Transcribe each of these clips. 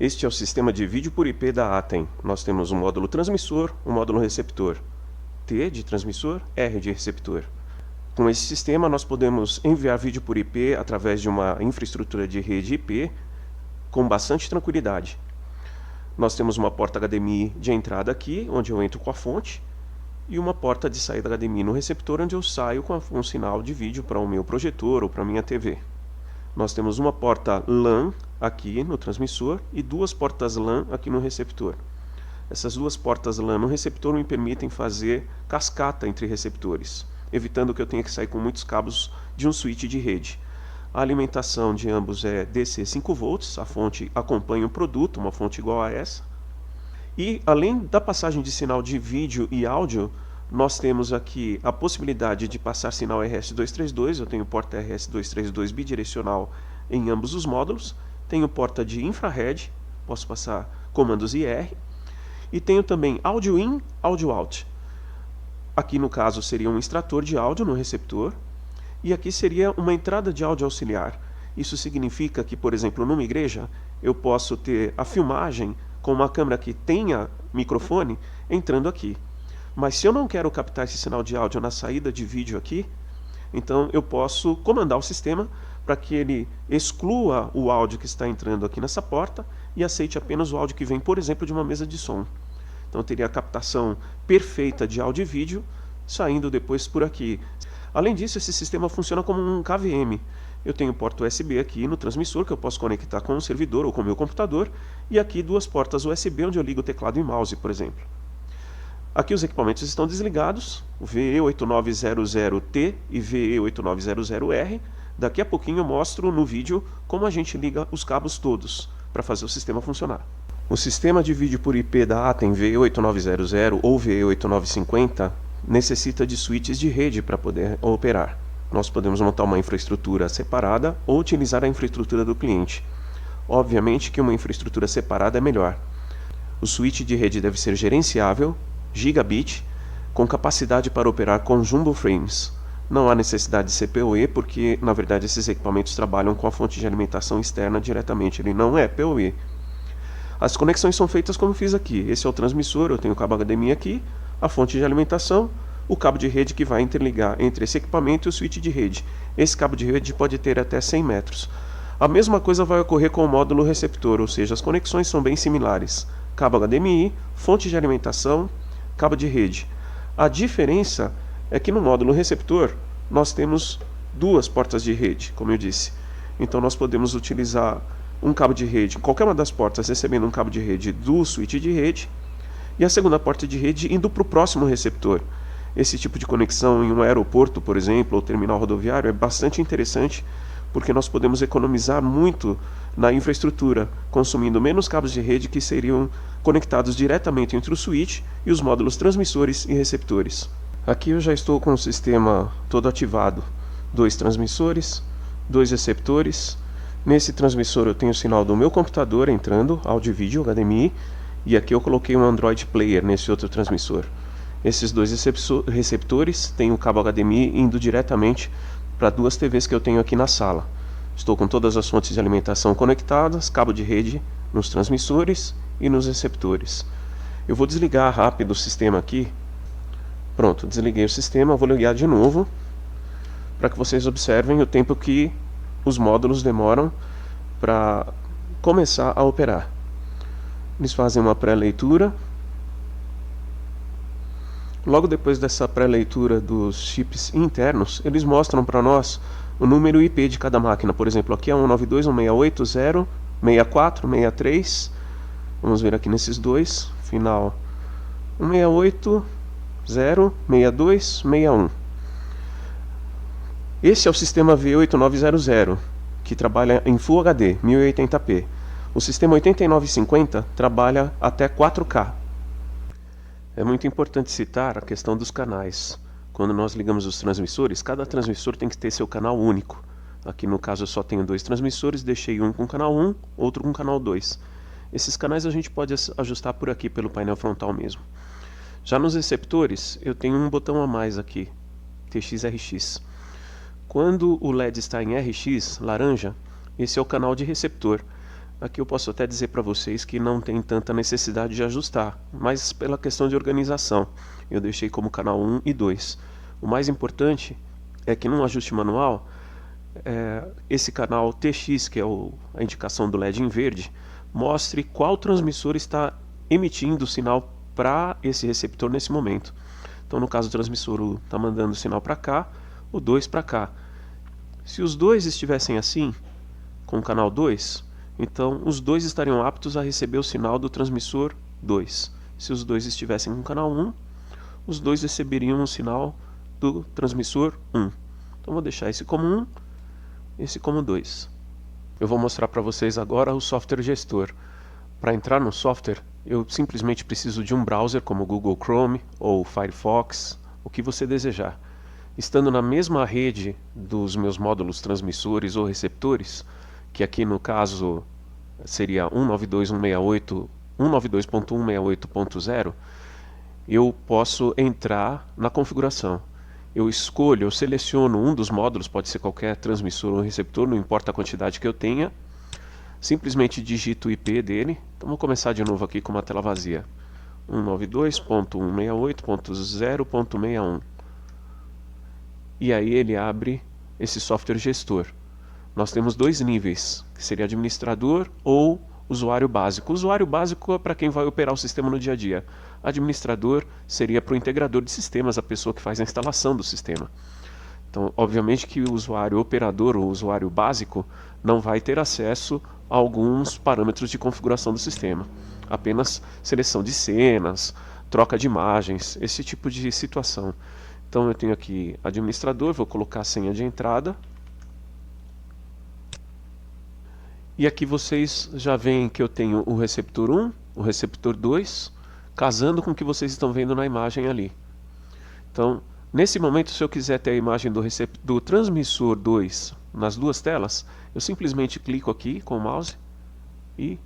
Este é o sistema de vídeo por IP da Atem. Nós temos um módulo transmissor, um módulo receptor. T de transmissor, R de receptor. Com esse sistema nós podemos enviar vídeo por IP através de uma infraestrutura de rede IP com bastante tranquilidade. Nós temos uma porta HDMI de entrada aqui, onde eu entro com a fonte, e uma porta de saída HDMI no receptor, onde eu saio com um sinal de vídeo para o meu projetor ou para a minha TV. Nós temos uma porta LAN aqui no transmissor e duas portas LAN aqui no receptor. Essas duas portas LAN no receptor me permitem fazer cascata entre receptores, evitando que eu tenha que sair com muitos cabos de um switch de rede. A alimentação de ambos é DC 5 volts, a fonte acompanha o produto, uma fonte igual a essa. E além da passagem de sinal de vídeo e áudio, nós temos aqui a possibilidade de passar sinal RS232, eu tenho porta RS232 bidirecional em ambos os módulos, tenho porta de infrared, posso passar comandos IR, e tenho também áudio in, áudio out. Aqui no caso seria um extrator de áudio no receptor, e aqui seria uma entrada de áudio auxiliar. Isso significa que, por exemplo, numa igreja, eu posso ter a filmagem com uma câmera que tenha microfone entrando aqui. Mas se eu não quero captar esse sinal de áudio na saída de vídeo aqui, então eu posso comandar o sistema para que ele exclua o áudio que está entrando aqui nessa porta e aceite apenas o áudio que vem, por exemplo, de uma mesa de som. Então eu teria a captação perfeita de áudio e vídeo saindo depois por aqui. Além disso, esse sistema funciona como um KVM. Eu tenho porta USB aqui no transmissor, que eu posso conectar com um servidor ou com o meu computador, e aqui duas portas USB onde eu ligo o teclado e mouse, por exemplo. Aqui os equipamentos estão desligados, o VE8900T e VE8900R. Daqui a pouquinho eu mostro no vídeo como a gente liga os cabos todos para fazer o sistema funcionar. O sistema de vídeo por IP da Atem VE8900 ou VE8950 necessita de switches de rede para poder operar. Nós podemos montar uma infraestrutura separada ou utilizar a infraestrutura do cliente. Obviamente que uma infraestrutura separada é melhor. O switch de rede deve ser gerenciável, gigabit, com capacidade para operar com jumbo frames. Não há necessidade de ser PoE porque, na verdade, esses equipamentos trabalham com a fonte de alimentação externa diretamente, ele não é PoE. As conexões são feitas como eu fiz aqui. Esse é o transmissor, eu tenho o cabo HDMI aqui, a fonte de alimentação, o cabo de rede que vai interligar entre esse equipamento e o switch de rede. Esse cabo de rede pode ter até 100 metros. A mesma coisa vai ocorrer com o módulo receptor, ou seja, as conexões são bem similares. Cabo HDMI, fonte de alimentação, cabo de rede. A diferença é que no módulo receptor nós temos duas portas de rede, como eu disse. Então nós podemos utilizar um cabo de rede, qualquer uma das portas recebendo um cabo de rede do switch de rede, e a segunda porta de rede indo para o próximo receptor. Esse tipo de conexão em um aeroporto, por exemplo, ou terminal rodoviário é bastante interessante, porque nós podemos economizar muito na infraestrutura, consumindo menos cabos de rede que seriam conectados diretamente entre o switch e os módulos transmissores e receptores. Aqui eu já estou com o sistema todo ativado. 2 transmissores, 2 receptores. Nesse transmissor eu tenho o sinal do meu computador entrando, áudio e vídeo, HDMI, e aqui eu coloquei um Android Player nesse outro transmissor. Esses dois receptores têm o cabo HDMI indo diretamente para duas TVs que eu tenho aqui na sala. Estou com todas as fontes de alimentação conectadas, cabo de rede nos transmissores e nos receptores. Eu vou desligar rápido o sistema aqui. Pronto, desliguei o sistema, vou ligar de novo para que vocês observem o tempo que os módulos demoram para começar a operar. Eles fazem uma pré-leitura. Logo depois dessa pré-leitura dos chips internos, eles mostram para nós o número IP de cada máquina. Por exemplo, aqui é 192.168.0.64.63. Vamos ver aqui nesses dois. Final 168.0.62.61. Esse é o sistema VE8900, que trabalha em Full HD, 1080p. O sistema 8950 trabalha até 4K. É muito importante citar a questão dos canais. Quando nós ligamos os transmissores, cada transmissor tem que ter seu canal único. Aqui no caso eu só tenho 2 transmissores, deixei um com canal 1, outro com canal 2. Esses canais a gente pode ajustar por aqui pelo painel frontal mesmo. Já nos receptores, eu tenho um botão a mais aqui, TX-RX. Quando o LED está em RX, laranja, esse é o canal de receptor. Aqui eu posso até dizer para vocês que não tem tanta necessidade de ajustar, mas pela questão de organização, eu deixei como canal 1 e 2. O mais importante é que num ajuste manual, esse canal TX, que é a indicação do LED em verde, mostre qual transmissor está emitindo o sinal para esse receptor nesse momento. Então no caso o transmissor 1 está mandando o sinal para cá, o 2 para cá. Se os dois estivessem assim, com o canal 2, então os dois estariam aptos a receber o sinal do transmissor 2. Se os dois estivessem com o canal 1, os dois receberiam o sinal do transmissor 1. Então vou deixar esse como 1, esse como 2. Eu vou mostrar para vocês agora o software gestor. Para entrar no software, eu simplesmente preciso de um browser como o Google Chrome ou Firefox, o que você desejar. Estando na mesma rede dos meus módulos transmissores ou receptores, que aqui no caso seria 192.168.0, eu posso entrar na configuração. Eu seleciono um dos módulos, pode ser qualquer transmissor ou receptor, não importa a quantidade que eu tenha. Simplesmente digito o IP dele. Então vou começar de novo aqui com uma tela vazia. 192.168.0.61. E aí ele abre esse software gestor. Nós temos dois níveis, que seria administrador ou usuário básico. O usuário básico é para quem vai operar o sistema no dia a dia. Administrador seria para o integrador de sistemas, a pessoa que faz a instalação do sistema. Então, obviamente que o usuário operador ou usuário básico não vai ter acesso a alguns parâmetros de configuração do sistema. Apenas seleção de cenas, troca de imagens, esse tipo de situação. Então eu tenho aqui administrador, vou colocar a senha de entrada. E aqui vocês já veem que eu tenho o receptor 1, o receptor 2, casando com o que vocês estão vendo na imagem ali. Então, nesse momento, se eu quiser ter a imagem do transmissor 2 nas duas telas, eu simplesmente clico aqui com o mouse e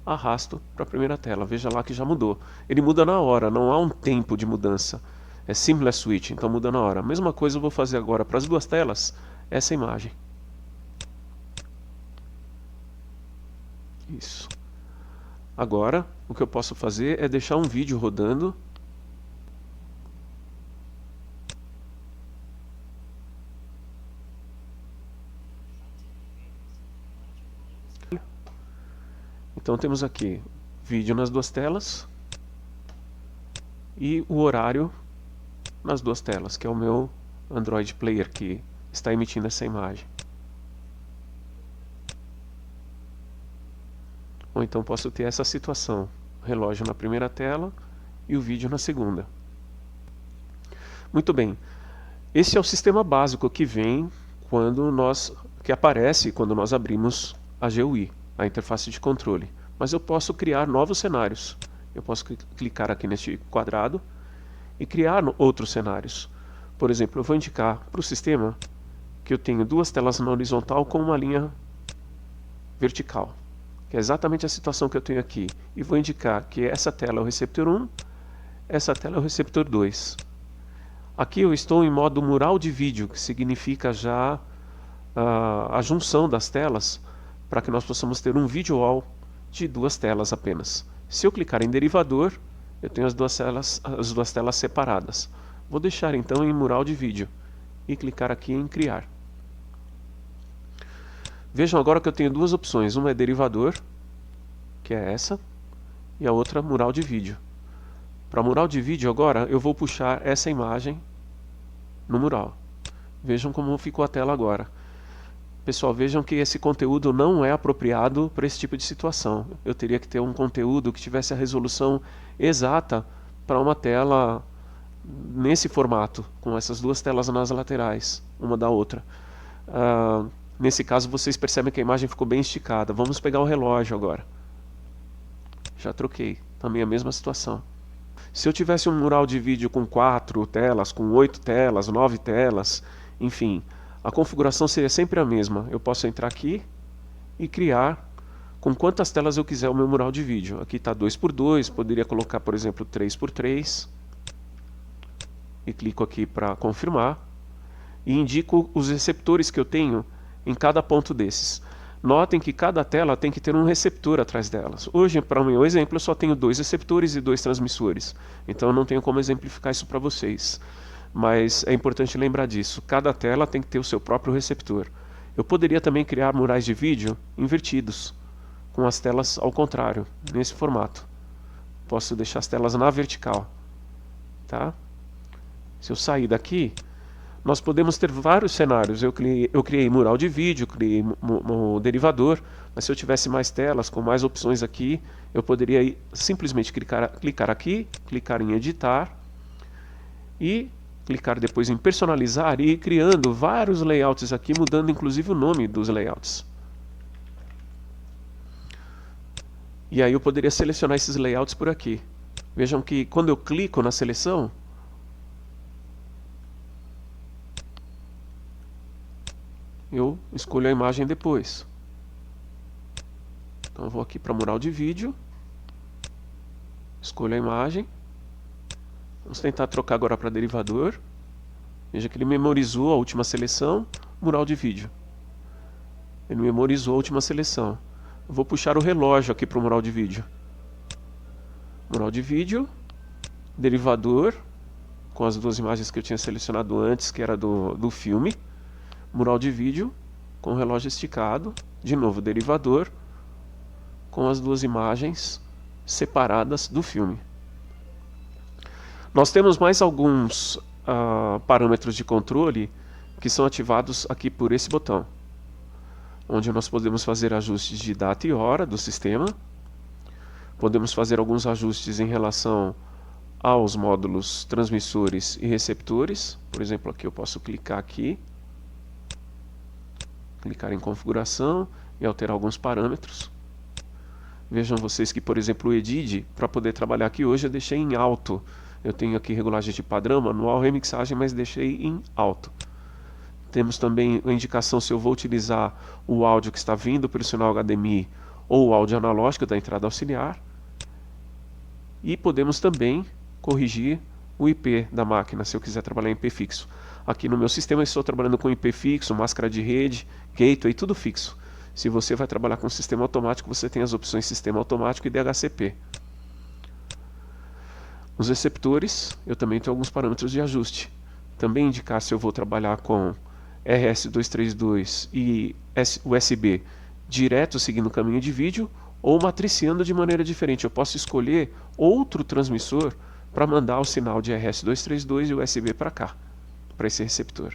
arrasto para a primeira tela. Veja lá que já mudou. Ele muda na hora, não há um tempo de mudança. É seamless switch, então muda na hora. A mesma coisa eu vou fazer agora para as duas telas, essa imagem. Isso. Agora, o que eu posso fazer é deixar um vídeo rodando. Então temos aqui vídeo nas duas telas e o horário nas duas telas, que é o meu Android Player que está emitindo essa imagem. Ou então posso ter essa situação, relógio na primeira tela e o vídeo na segunda. Muito bem, esse é o sistema básico que vem que aparece quando nós abrimos a GUI, a interface de controle. Mas eu posso criar novos cenários. Eu posso clicar aqui neste quadrado e criar outros cenários. Por exemplo, eu vou indicar para o sistema que eu tenho duas telas na horizontal com uma linha vertical, que é exatamente a situação que eu tenho aqui. E vou indicar que essa tela é o receptor 1, essa tela é o receptor 2. Aqui eu estou em modo mural de vídeo, que significa já a junção das telas, para que nós possamos ter um video wall de duas telas apenas. Se eu clicar em derivador, eu tenho as duas telas separadas. Vou deixar então em mural de vídeo e clicar aqui em criar. Vejam agora que eu tenho duas opções, uma é derivador, que é essa, e a outra mural de vídeo. Para mural de vídeo agora eu vou puxar essa imagem no mural. Vejam como ficou a tela agora. Pessoal, vejam que esse conteúdo não é apropriado para esse tipo de situação. Eu teria que ter um conteúdo que tivesse a resolução exata para uma tela nesse formato, com essas duas telas nas laterais, uma da outra. Nesse caso vocês percebem que a imagem ficou bem esticada. Vamos pegar o relógio agora. Já troquei, também a mesma situação. Se eu tivesse um mural de vídeo com 4 telas, com 8 telas, 9 telas, enfim, a configuração seria sempre a mesma. Eu posso entrar aqui e criar com quantas telas eu quiser o meu mural de vídeo. Aqui está 2x2, poderia colocar, por exemplo, 3x3. E clico aqui para confirmar. E indico os receptores que eu tenho em cada ponto desses. Notem que cada tela tem que ter um receptor atrás delas. Hoje, para o meu exemplo, eu só tenho 2 receptores e 2 transmissores. Então eu não tenho como exemplificar isso para vocês. Mas é importante lembrar disso. Cada tela tem que ter o seu próprio receptor. Eu poderia também criar murais de vídeo invertidos, com as telas ao contrário, nesse formato. Posso deixar as telas na vertical. Tá? Se eu sair daqui, nós podemos ter vários cenários. Eu criei mural de vídeo, criei um derivador, mas se eu tivesse mais telas, com mais opções aqui, eu poderia simplesmente clicar aqui, clicar em editar e clicar depois em personalizar e ir criando vários layouts aqui, mudando inclusive o nome dos layouts. E aí eu poderia selecionar esses layouts por aqui. Vejam que quando eu clico na seleção, eu escolho a imagem depois. Então eu vou aqui para mural de vídeo, escolho a imagem. Vamos tentar trocar agora para derivador. Veja que ele memorizou a última seleção, mural de vídeo. Ele memorizou a última seleção. Eu vou puxar o relógio aqui para o mural de vídeo. Mural de vídeo, derivador, com as 2 imagens que eu tinha selecionado antes, que era do filme. Mural de vídeo, com o relógio esticado. De novo, derivador, com as 2 imagens separadas do filme. Nós temos mais alguns parâmetros de controle que são ativados aqui por esse botão, onde nós podemos fazer ajustes de data e hora do sistema. Podemos fazer alguns ajustes em relação aos módulos transmissores e receptores. Por exemplo, aqui eu posso clicar aqui, clicar em configuração e alterar alguns parâmetros. Vejam vocês que, por exemplo, o EDID, para poder trabalhar aqui hoje, eu deixei em alto. Eu tenho aqui regulagem de padrão, manual, remixagem, mas deixei em alto. Temos também a indicação se eu vou utilizar o áudio que está vindo pelo sinal HDMI ou o áudio analógico da entrada auxiliar. E podemos também corrigir o IP da máquina, se eu quiser trabalhar em IP fixo. Aqui no meu sistema eu estou trabalhando com IP fixo, máscara de rede, gateway, tudo fixo. Se você vai trabalhar com sistema automático, você tem as opções sistema automático e DHCP. Nos receptores, eu também tenho alguns parâmetros de ajuste. Também indicar se eu vou trabalhar com RS232 e USB direto seguindo o caminho de vídeo ou matriciando de maneira diferente. Eu posso escolher outro transmissor para mandar o sinal de RS232 e USB para cá, para esse receptor.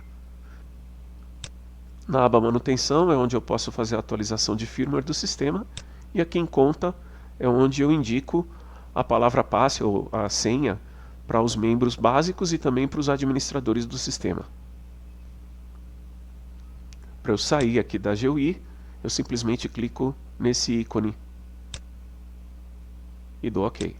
Na aba manutenção é onde eu posso fazer a atualização de firmware do sistema, e aqui em conta é onde eu indico a palavra passe ou a senha para os membros básicos e também para os administradores do sistema. Para eu sair aqui da GUI, eu simplesmente clico nesse ícone e dou OK.